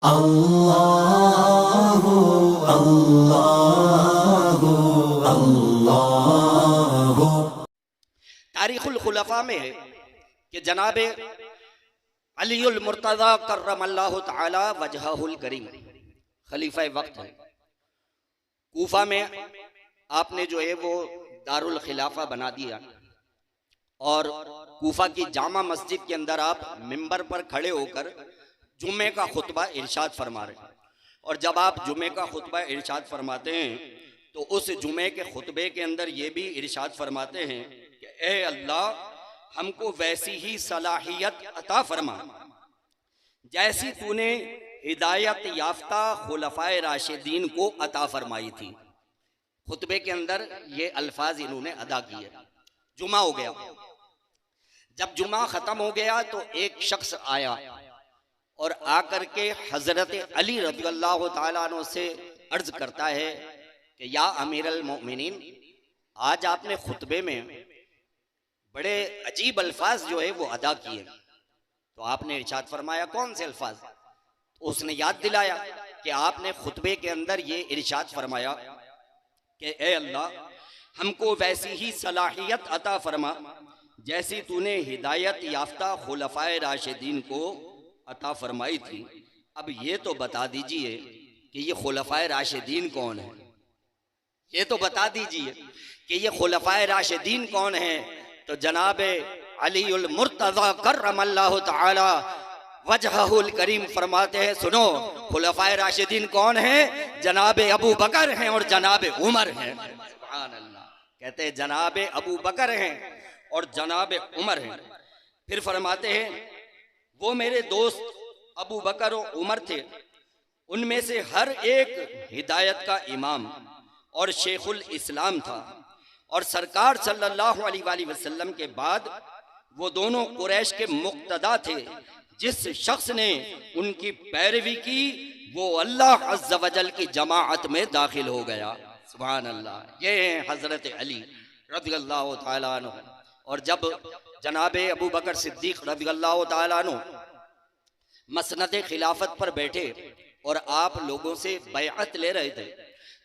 اللہ اللہ اللہ۔ تاریخ الخلفاء میں ہے کہ جناب علی المرتضی کرم اللہ تعالی وجہہ الکریم خلیفہ وقت ہے، کوفہ میں آپ نے جو ہے وہ دارالخلافہ بنا دیا، اور کوفہ کی جامع مسجد کے اندر آپ منبر پر کھڑے ہو کر جمعے کا خطبہ ارشاد فرما رہے ہیں۔ اور جب آپ جمعے کا خطبہ ارشاد فرماتے ہیں تو اس جمعے کے خطبے کے اندر یہ بھی ارشاد فرماتے ہیں کہ اے اللہ ہم کو ویسی ہی صلاحیت عطا فرما جیسی تو نے ہدایت یافتہ خلفائے راشدین کو عطا فرمائی تھی۔ خطبے کے اندر یہ الفاظ انہوں نے ادا کیے۔ جمعہ ہو گیا، جب جمعہ ختم ہو گیا تو ایک شخص آیا اور آ کر کے حضرت علی رضی اللہ تعالیٰ عنہ سے عرض کرتا ہے کہ یا امیر المؤمنین، آج آپ نے خطبے میں بڑے عجیب الفاظ جو ہے وہ ادا کیے، تو آپ نے ارشاد فرمایا کون سے الفاظ؟ اس نے یاد دلایا کہ آپ نے خطبے کے اندر یہ ارشاد فرمایا کہ اے اللہ ہم کو ویسی ہی صلاحیت عطا فرما جیسی تو نے ہدایت یافتہ خلفائے راشدین کو عطا فرمائی تھی۔ اب یہ تو بتا دیجئے کہ یہ خلفائے راشدین کون ہیں؟ یہ تو بتا دیجئے کہ یہ خلفائے راشدین کون ہیں؟ تو جناب علی المرتضی کرم اللہ تعالی وجہہ الکریم فرماتے ہیں سنو، خلفائے راشدین کون ہیں؟ جناب ابو بکر ہیں اور جناب عمر ہیں۔ سبحان اللہ، کہتے ہیں جناب ابو بکر ہیں اور جناب عمر ہیں۔ پھر فرماتے ہیں وہ میرے دوست ابو بکر و عمر تھے، ان میں سے ہر ایک ہدایت کا امام اور شیخ الاسلام تھا، اور سرکار صلی اللہ علیہ وآلہ وسلم کے بعد وہ دونوں قریش کے مقتدا تھے۔ جس شخص نے ان کی پیروی کی وہ اللہ عز و جل کی جماعت میں داخل ہو گیا۔ سبحان اللہ، یہ ہیں حضرت علی رضی اللہ تعالیٰ عنہ۔ اور جب جناب ابو بکر صدیق رضی اللہ تعالیٰ عنہ مسند خلافت پر بیٹھے اور آپ لوگوں سے بیعت لے رہے تھے،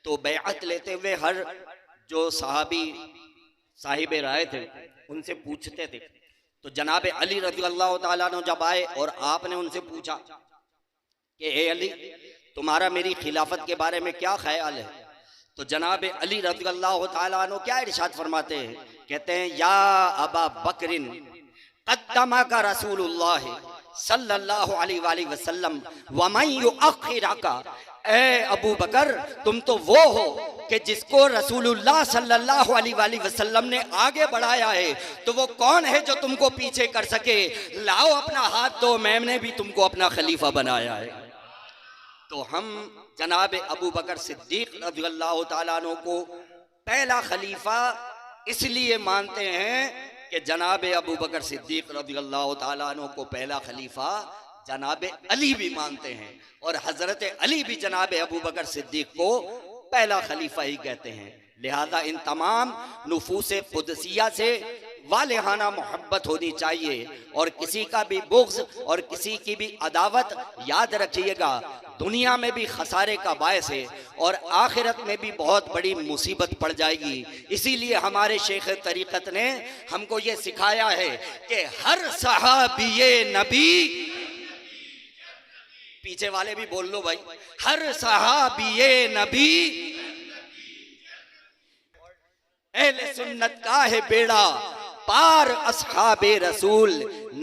تو بیعت لیتے ہوئے ہر جو صحابی صاحب رائے تھے ان سے پوچھتے تھے، تو جناب علی رضی اللہ تعالیٰ عنہ جب آئے اور آپ نے ان سے پوچھا کہ اے علی تمہارا میری خلافت کے بارے میں کیا خیال ہے؟ تو جناب علی رضی اللہ تعالیٰ عنہ کیا ارشاد فرماتے ہیں؟ کہتے ہیں یا ابا بکر قدمک رسول اللہ صلی اللہ علیہ وآلہ وسلم ومن یؤخرک، اے ابو بکر تم تو وہ ہو کہ جس کو رسول اللہ صلی اللہ علیہ وآلہ وسلم نے آگے بڑھایا ہے، تو وہ کون ہے جو تم کو پیچھے کر سکے؟ لاؤ اپنا ہاتھ دو، میں نے بھی تم کو اپنا خلیفہ بنایا ہے۔ تو ہم جناب ابو بکر صدیق رضی اللہ تعالیٰ عنہ کو پہلا خلیفہ اس لیے مانتے ہیں کہ جناب ابو بکر صدیق رضی اللہ تعالیٰ عنہ کو پہلا خلیفہ جناب علی بھی مانتے ہیں، اور حضرت علی بھی جناب ابو بکر صدیق کو پہلا خلیفہ ہی کہتے ہیں۔ لہذا ان تمام نفوس قدسیہ سے والہانہ محبت ہونی چاہیے، اور کسی کا بھی بغض اور کسی کی بھی عداوت یاد رکھیے گا دنیا میں بھی خسارے کا باعث ہے اور آخرت میں بھی بہت بڑی مصیبت پڑ جائے گی۔ اسی لیے ہمارے شیخ طریقت نے ہم کو یہ سکھایا ہے کہ ہر صحابی نبی، پیچھے والے بھی بول لو بھائی، ہر صحابی نبی اہل سنت کا ہے بیڑا پار، اصحاب رسول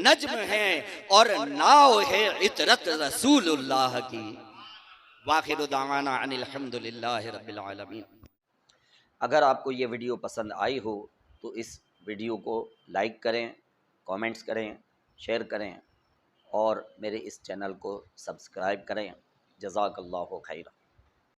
نجم ہیں اور ناؤ ہے عطرت رسول اللہ کی۔ وآخر دعوانا ان الحمدللہ رب العالمین۔ اگر آپ کو یہ ویڈیو پسند آئی ہو تو اس ویڈیو کو لائک کریں، کامنٹس کریں، شیئر کریں اور میرے اس چینل کو سبسکرائب کریں۔ جزاک اللہ خیرہ۔